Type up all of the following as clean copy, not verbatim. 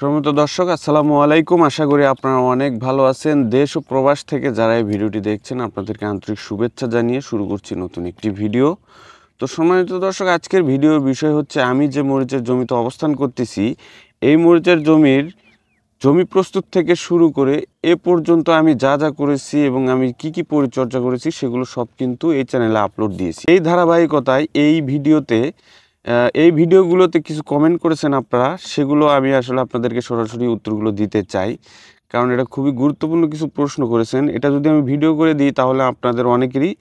সম্মানিত দর্শক আসসালামু আলাইকুম। আশা করি আপনারা অনেক ভালো আছেন। দেশ ও প্রবাস থেকে যারা এই ভিডিওটি দেখছেন আপনাদেরকে আন্তরিক শুভেচ্ছা জানিয়ে শুরু করছি নতুন একটি ভিডিও। তো সম্মানিত দর্শক, আজকের ভিডিওর বিষয় হচ্ছে আমি যে মরিচের জমিতে অবস্থান করতেছি, এই মরিচের জমি প্রস্তুত থেকে শুরু করে এ পর্যন্ত আমি যা যা করেছি এবং আমি কি পরিচর্যা করেছি সেগুলো সব কিন্তু এই চ্যানেলে আপলোড দিয়েছি। এই ধারাবাহিকতায় এই ভিডিওগুলোতে কিছু কমেন্ট করেছেন আপনারা, সেগুলো আমি আসলে আপনাদেরকে সরাসরি উত্তরগুলো দিতে চাই, কারণ এটা খুবই গুরুত্বপূর্ণ কিছু প্রশ্ন করেছেন। এটা যদি আমি ভিডিও করে দিই তাহলে আপনাদের অনেকেরই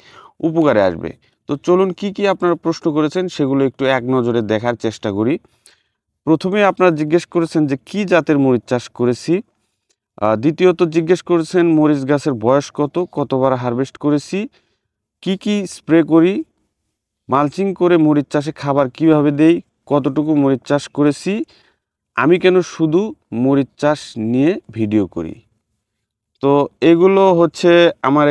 উপকারে আসবে। তো চলুন কি আপনারা প্রশ্ন করেছেন সেগুলো একটু এক নজরে দেখার চেষ্টা করি। প্রথমে আপনারা জিজ্ঞেস করেছেন যে কি জাতের মরিচ চাষ করেছি। দ্বিতীয়ত জিজ্ঞেস করেছেন মরিচ গাছের বয়স কতবার হারভেস্ট করেছি, কি স্প্রে করি, মালচিং করে মরিচ চাষে খাবার কিভাবে দেই, কতটুকু মরিচ চাষ করেছি, আমি কেন শুধু মরিচ চাষ নিয়ে ভিডিও করি। তো এগুলো হচ্ছে আমার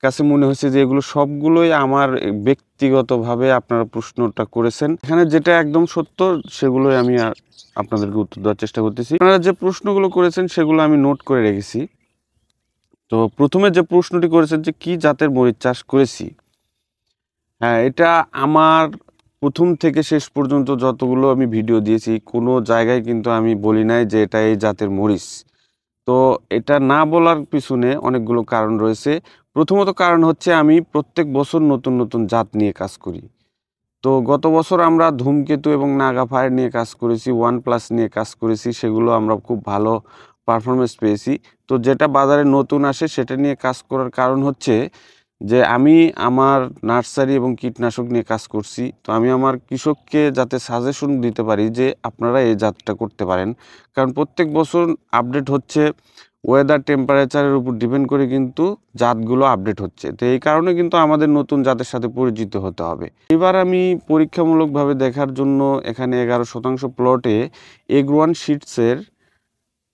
কাছে মনে হচ্ছে যে এগুলো সবগুলোই আমার ব্যক্তিগতভাবে আপনারা প্রশ্নটা করেছেন। এখানে যেটা একদম সত্য সেগুলোই আমি আপনাদেরকে উত্তর দেওয়ার চেষ্টা করতেছি। আপনারা যে প্রশ্নগুলো করেছেন সেগুলো আমি নোট করে রেখেছি। তো প্রথমে যে প্রশ্নটি করেছেন যে কি জাতের মরিচ চাষ করেছি, হ্যাঁ, এটা আমার প্রথম থেকে শেষ পর্যন্ত যতগুলো আমি ভিডিও দিয়েছি কোনো জায়গায় কিন্তু আমি বলি নাই যে এটা এই জাতের মরিচ। তো এটা না বলার পিছনে অনেকগুলো কারণ রয়েছে। প্রথমত কারণ হচ্ছে আমি প্রত্যেক বছর নতুন নতুন জাত নিয়ে কাজ করি। তো গত বছর আমরা ধূমকেতু এবং নাগা ফায়ার নিয়ে কাজ করেছি, OnePlus নিয়ে কাজ করেছি, সেগুলো আমরা খুব ভালো পারফরমেন্স পেয়েছি। তো যেটা বাজারে নতুন আসে সেটা নিয়ে কাজ করার কারণ হচ্ছে যে আমি আমার নার্সারি এবং কীটনাশক নিয়ে কাজ করছি। তো আমি আমার কৃষককে যাতে সাজেশন দিতে পারি যে আপনারা এই জাতটা করতে পারেন, কারণ প্রত্যেক বছর আপডেট হচ্ছে, ওয়েদার টেম্পারেচারের উপর ডিপেন্ড করে কিন্তু জাতগুলো আপডেট হচ্ছে। তো এই কারণে কিন্তু আমাদের নতুন জাতের সাথে পরিচিত হতে হবে। এবার আমি পরীক্ষামূলকভাবে দেখার জন্য এখানে 11% প্লটে এগ্রোয়ান সিডসের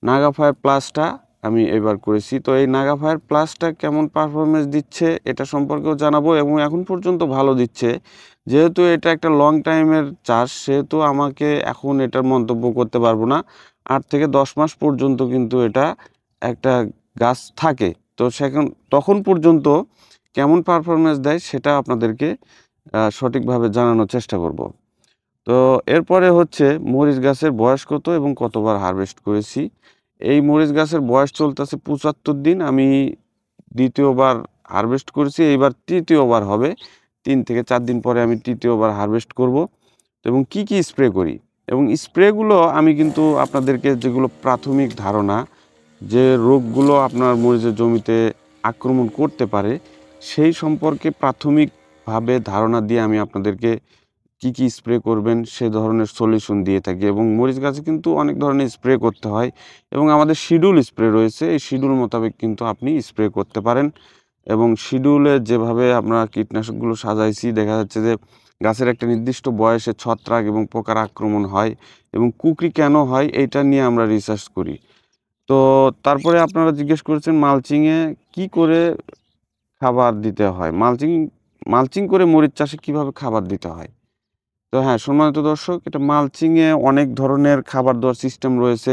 নাগা ফায়ার প্লাসটা আমি এবার করেছি। তো এই নাগা ফায়ার প্লাসটা কেমন পারফরমেন্স দিচ্ছে এটা সম্পর্কেও জানাবো, এবং এখন পর্যন্ত ভালো দিচ্ছে। যেহেতু এটা একটা লং টাইমের চাষ সেহেতু আমাকে এখন এটার মন্তব্য করতে পারবো না। 8 থেকে 10 মাস পর্যন্ত কিন্তু এটা একটা গাছ থাকে। তো তখন পর্যন্ত কেমন পারফরমেন্স দেয় সেটা আপনাদেরকে সঠিকভাবে জানানোর চেষ্টা করব। তো এরপরে হচ্ছে মরিচ গাছের বয়স কত এবং কতবার হারভেস্ট করেছি। এই মরিচ গাছের বয়স চলতেছে 75 দিন। আমি দ্বিতীয়বার হারভেস্ট করেছি, এইবার তৃতীয়বার হবে। 3 থেকে 4 দিন পরে আমি তৃতীয়বার হারভেস্ট করব। এবং কি স্প্রে করি, এবং স্প্রেগুলো আমি কিন্তু আপনাদেরকে যেগুলো প্রাথমিক ধারণা, যে রোগগুলো আপনার মরিচের জমিতে আক্রমণ করতে পারে সেই সম্পর্কে প্রাথমিকভাবে ধারণা দিয়ে আমি আপনাদেরকে কি স্প্রে করবেন সে ধরনের সলিউশন দিয়ে থাকি। এবং মরিচ গাছে কিন্তু অনেক ধরনের স্প্রে করতে হয় এবং আমাদের শিডিউল স্প্রে রয়েছে, এই শিডিউল মোতাবেক কিন্তু আপনি স্প্রে করতে পারেন। এবং শিডিউলে যেভাবে আমরা কীটনাশকগুলো সাজাইছি দেখা যাচ্ছে যে গাছের একটা নির্দিষ্ট বয়সে ছত্রাক এবং পোকার আক্রমণ হয় এবং কুকরি কেন হয় এইটা নিয়ে আমরা রিসার্চ করি। তো তারপরে আপনারা জিজ্ঞেস করেছেন মালচিংয়ে কি করে খাবার দিতে হয়, মালচিং করে মরিচ চাষে কিভাবে খাবার দিতে হয়। তো হ্যাঁ, সম্মানিত দর্শক, এটা মালচিংয়ে অনেক ধরনের খাবার দেওয়ার সিস্টেম রয়েছে।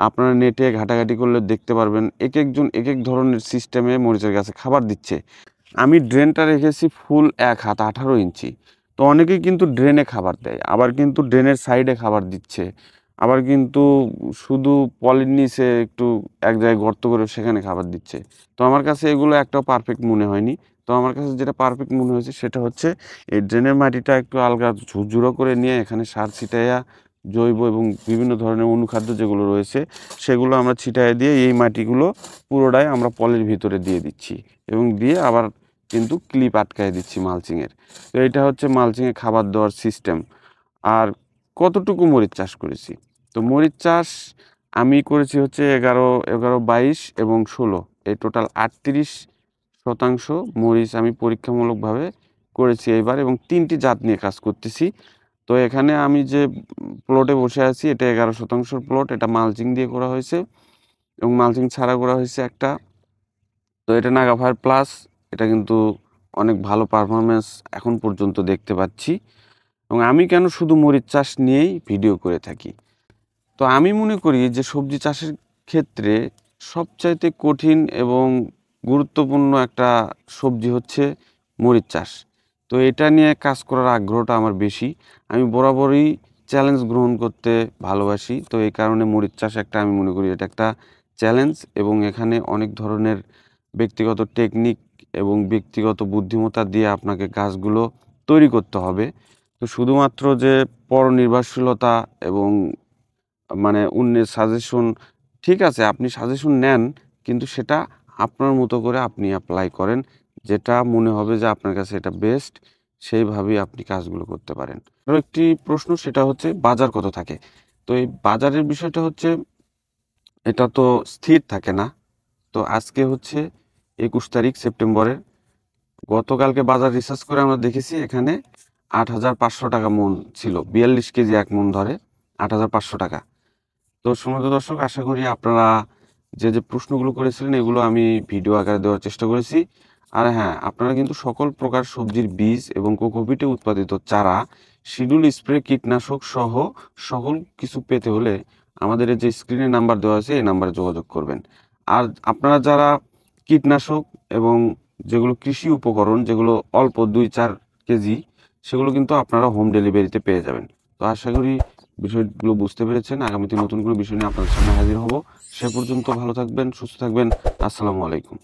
আপনারা নেটে ঘাটাঘাটি করলে দেখতে পারবেন একজন এক ধরনের সিস্টেমে মরিচের গাছে খাবার দিচ্ছে। আমি ড্রেনটা রেখেছি ফুল 1 হাত 18 ইঞ্চি। তো অনেকেই কিন্তু ড্রেনে খাবার দেয়, আবার কিন্তু ড্রেনের সাইডে খাবার দিচ্ছে, আবার কিন্তু শুধু পলির নিচে একটু এক জায়গায় গর্ত করে সেখানে খাবার দিচ্ছে। তো আমার কাছে এগুলো একটাও পারফেক্ট মনে হয়নি। তো আমার কাছে যেটা পারফেক্ট মনে হয়েছে সেটা হচ্ছে এই ড্রেনের মাটিটা একটু আলগা ঝুরঝুরো করে নিয়ে এখানে সার ছিটাইয়া জৈব এবং বিভিন্ন ধরনের অনুখাদ্য যেগুলো রয়েছে সেগুলো আমরা ছিটাই দিয়ে এই মাটিগুলো পুরোটাই আমরা পলির ভিতরে দিয়ে দিচ্ছি এবং দিয়ে আবার কিন্তু ক্লিপ আটকায় দিচ্ছি মালচিংয়ের। তো এটা হচ্ছে মালচিংয়ে খাবার দেওয়ার সিস্টেম। আর কতটুকু মরিচ চাষ করেছি, তো মরিচ চাষ আমি করেছি হচ্ছে 11, 22 এবং 16, এই টোটাল 38% মরিচ আমি পরীক্ষামূলকভাবে করেছি এইবার, এবং 3টি জাত নিয়ে কাজ করতেছি। তো এখানে আমি যে প্লটে বসে আছি এটা 11% প্লট, এটা মালচিং দিয়ে করা হয়েছে এবং মালচিং ছাড়া করা হয়েছে একটা। তো এটা নাগা ফায়ার প্লাস, এটা কিন্তু অনেক ভালো পারফরমেন্স এখন পর্যন্ত দেখতে পাচ্ছি। এবং আমি কেন শুধু মরিচ চাষ নিয়েই ভিডিও করে থাকি, তো আমি মনে করি যে সবজি চাষের ক্ষেত্রে সবচাইতে কঠিন এবং গুরুত্বপূর্ণ একটা সবজি হচ্ছে মরিচ চাষ। তো এটা নিয়ে কাজ করার আগ্রহটা আমার বেশি। আমি বরাবরই চ্যালেঞ্জ গ্রহণ করতে ভালোবাসি। তো এই কারণে মরিচ চাষ একটা আমি মনে করি এটা একটা চ্যালেঞ্জ, এবং এখানে অনেক ধরনের ব্যক্তিগত টেকনিক এবং ব্যক্তিগত বুদ্ধিমত্তা দিয়ে আপনাকে গাছগুলো তৈরি করতে হবে। তো শুধুমাত্র যে পরনির্ভরশীলতা এবং মানে অন্যের সাজেশন, ঠিক আছে আপনি সাজেশন নেন, কিন্তু সেটা আপনার মতো করে আপনি অ্যাপ্লাই করেন। যেটা মনে হবে যে আপনার কাছে এটা বেস্ট, সেইভাবেই আপনি কাজগুলো করতে পারেন। আরও একটি প্রশ্ন, সেটা হচ্ছে বাজার কত থাকে। তো এই বাজারের বিষয়টা হচ্ছে এটা তো স্থির থাকে না। তো আজকে হচ্ছে 21 তারিখ সেপ্টেম্বরের, গতকালকে বাজার রিসার্চ করে আমরা দেখেছি এখানে 8,500 টাকা মন ছিল, 42 কেজি এক মন ধরে 8,500 টাকা। তো সম্মানিত দর্শক, আশা করি আপনারা যে যে প্রশ্নগুলো করেছিলেন এগুলো আমি ভিডিও আকারে দেওয়ার চেষ্টা করেছি। আর হ্যাঁ, আপনারা কিন্তু সকল প্রকার সবজির বীজ এবং কোকোপিটে উৎপাদিত চারা, শিডিউল স্প্রে, কীটনাশক সহ সকল কিছু পেতে হলে আমাদের এই যে স্ক্রিনে নাম্বার দেওয়া আছে এই নাম্বারে যোগাযোগ করবেন। আর আপনারা যারা কীটনাশক এবং যেগুলো কৃষি উপকরণ, যেগুলো অল্প 2-4 কেজি, সেগুলো কিন্তু আপনারা হোম ডেলিভারিতে পেয়ে যাবেন। তো আশা করি বিষয়গুলো বুঝতে পেরেছেন। আগামীতে নতুন কোনো বিষয় নিয়ে আপনাদের সামনে হাজির হব। সে পর্যন্ত ভালো থাকবেন, সুস্থ থাকবেন। আসসালামু আলাইকুম।